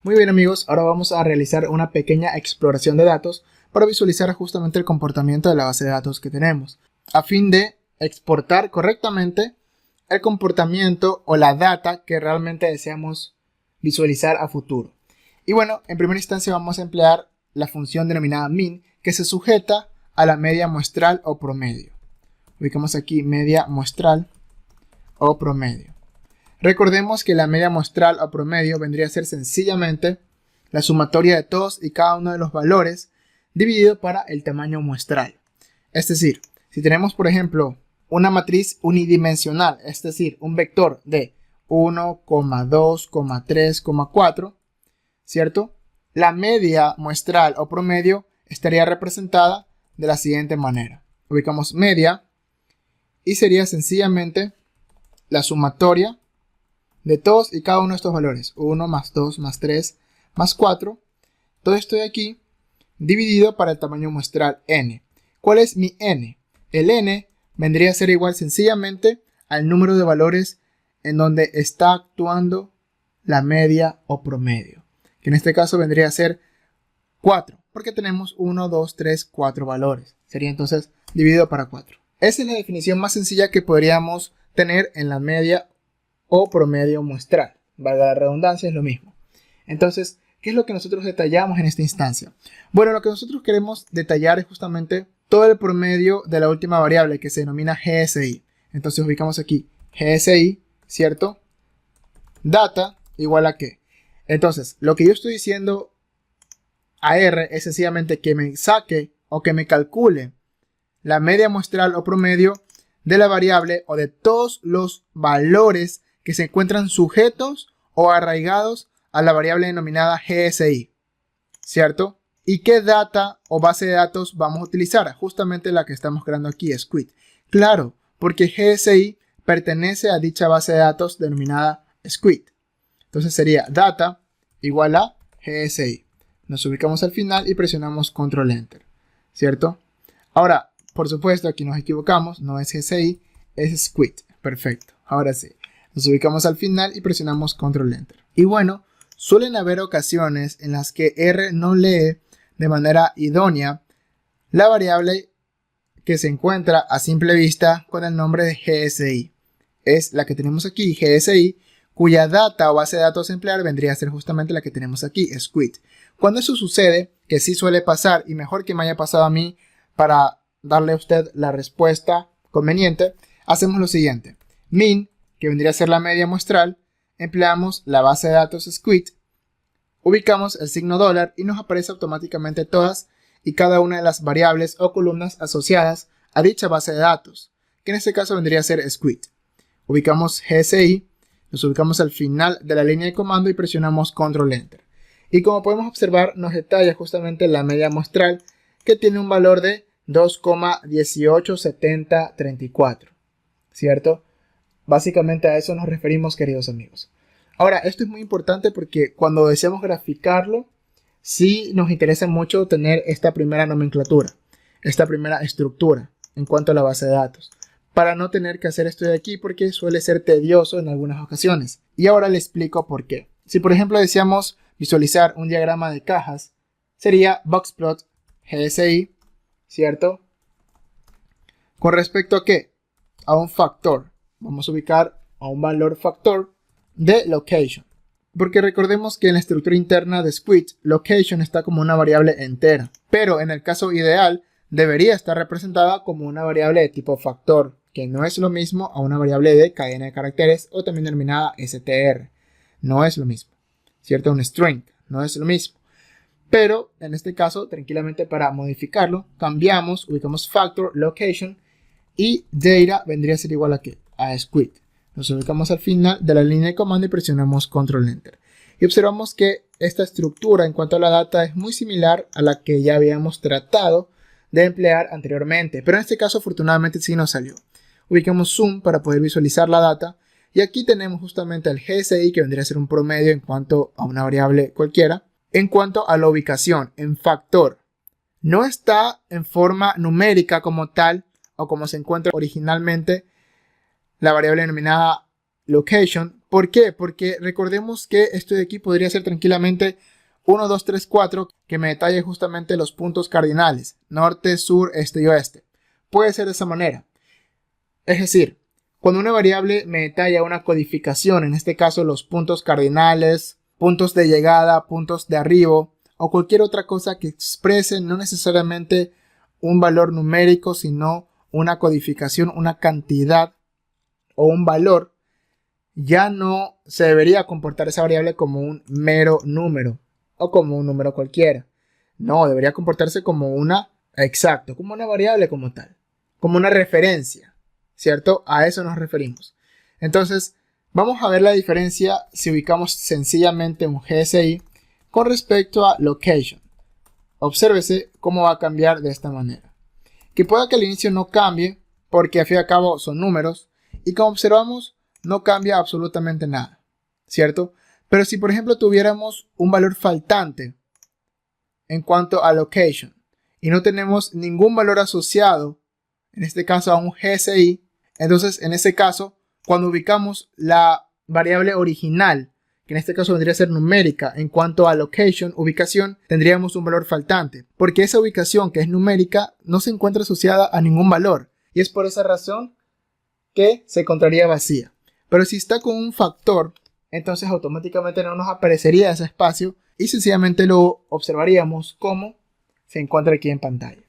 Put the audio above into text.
Muy bien amigos, ahora vamos a realizar una pequeña exploración de datos para visualizar justamente el comportamiento de la base de datos que tenemos, a fin de exportar correctamente el comportamiento o la data que realmente deseamos visualizar a futuro. Y bueno, en primera instancia vamos a emplear la función denominada min, que se sujeta a la media muestral o promedio. Ubicamos aquí media muestral o promedio. Recordemos que la media muestral o promedio vendría a ser sencillamente la sumatoria de todos y cada uno de los valores dividido para el tamaño muestral. Es decir, si tenemos por ejemplo una matriz unidimensional, es decir, un vector de 1, 2, 3, 4, ¿cierto? La media muestral o promedio estaría representada de la siguiente manera. Ubicamos media y sería sencillamente la sumatoria de todos y cada uno de estos valores, 1 más 2 más 3 más 4, todo esto de aquí dividido para el tamaño muestral n. ¿Cuál es mi n? El n vendría a ser igual sencillamente al número de valores en donde está actuando la media o promedio, que en este caso vendría a ser 4, porque tenemos 1, 2, 3, 4 valores. Sería entonces dividido para 4. Esa es la definición más sencilla que podríamos tener en la media o promedio muestral. Valga la redundancia, es lo mismo. Entonces, ¿qué es lo que nosotros detallamos en esta instancia? Bueno, lo que nosotros queremos detallar es justamente todo el promedio de la última variable que se denomina GSI. Entonces ubicamos aquí GSI, ¿cierto? Data igual a qué. Entonces, lo que yo estoy diciendo a R es sencillamente que me saque o que me calcule la media muestral o promedio de la variable o de todos los valores que se encuentran sujetos o arraigados a la variable denominada GSI, ¿cierto? ¿Y qué data o base de datos vamos a utilizar? Justamente la que estamos creando aquí, Squid. Claro, porque GSI pertenece a dicha base de datos denominada Squid. Entonces sería data igual a GSI. Nos ubicamos al final y presionamos Control Enter, ¿cierto? Ahora, por supuesto, aquí nos equivocamos, no es GSI, es Squid. Perfecto, ahora sí. Nos ubicamos al final y presionamos Control Enter. Y bueno, suelen haber ocasiones en las que R no lee de manera idónea la variable que se encuentra a simple vista con el nombre de GSI. Es la que tenemos aquí, GSI, cuya data o base de datos a emplear vendría a ser justamente la que tenemos aquí, Squid. Cuando eso sucede, que sí suele pasar, y mejor que me haya pasado a mí para darle a usted la respuesta conveniente, hacemos lo siguiente. Min, que vendría a ser la media muestral, empleamos la base de datos Squid, ubicamos el signo dólar y nos aparece automáticamente todas y cada una de las variables o columnas asociadas a dicha base de datos, que en este caso vendría a ser Squid. Ubicamos GSI, nos ubicamos al final de la línea de comando y presionamos Control Enter. Y como podemos observar, nos detalla justamente la media muestral, que tiene un valor de 2,187034, ¿cierto? Básicamente a eso nos referimos, queridos amigos. Ahora, esto es muy importante porque cuando deseamos graficarlo, sí nos interesa mucho tener esta primera nomenclatura, esta primera estructura en cuanto a la base de datos, para no tener que hacer esto de aquí porque suele ser tedioso en algunas ocasiones. Y ahora le explico por qué. Si por ejemplo deseamos visualizar un diagrama de cajas, sería boxplot GSI, ¿cierto? ¿Con respecto a qué? A un factor. Vamos a ubicar a un valor factor de location. Porque recordemos que en la estructura interna de Squid, location está como una variable entera. Pero en el caso ideal, debería estar representada como una variable de tipo factor, que no es lo mismo a una variable de cadena de caracteres o también denominada str. No es lo mismo, ¿cierto? Un string, no es lo mismo. Pero en este caso, tranquilamente para modificarlo, cambiamos, ubicamos factor, location y data vendría a ser igual a ¿qué? A Squid. Nos ubicamos al final de la línea de comando y presionamos Control Enter. Y observamos que esta estructura en cuanto a la data es muy similar a la que ya habíamos tratado de emplear anteriormente. Pero en este caso afortunadamente sí nos salió. Ubicamos Zoom para poder visualizar la data. Y aquí tenemos justamente el GSI, que vendría a ser un promedio en cuanto a una variable cualquiera. En cuanto a la ubicación, en factor, no está en forma numérica como tal o como se encuentra originalmente la variable denominada location, ¿Por qué? Porque recordemos que esto de aquí podría ser tranquilamente 1, 2, 3, 4, que me detalle justamente los puntos cardinales, norte, sur, este y oeste. Puede ser de esa manera. Es decir, cuando una variable me detalla una codificación, en este caso los puntos cardinales, puntos de llegada, puntos de arribo, o cualquier otra cosa que exprese no necesariamente un valor numérico, sino una codificación, una cantidad o un valor, ya no se debería comportar esa variable como un mero número o como un número cualquiera. No, debería comportarse como como una variable como tal, como una referencia, ¿cierto? A eso nos referimos. Entonces, vamos a ver la diferencia si ubicamos sencillamente un GSI con respecto a location. Obsérvese cómo va a cambiar de esta manera. Que pueda que al inicio no cambie, porque al fin y al cabo son números, y como observamos, no cambia absolutamente nada, ¿cierto? Pero si por ejemplo tuviéramos un valor faltante en cuanto a location, y no tenemos ningún valor asociado, en este caso a un GSI, entonces en ese caso, cuando ubicamos la variable original, que en este caso vendría a ser numérica, en cuanto a location, ubicación, tendríamos un valor faltante, porque esa ubicación que es numérica no se encuentra asociada a ningún valor, y es por esa razón que se encontraría vacía. Pero si está con un factor, entonces automáticamente no nos aparecería ese espacio y sencillamente lo observaríamos como se encuentra aquí en pantalla.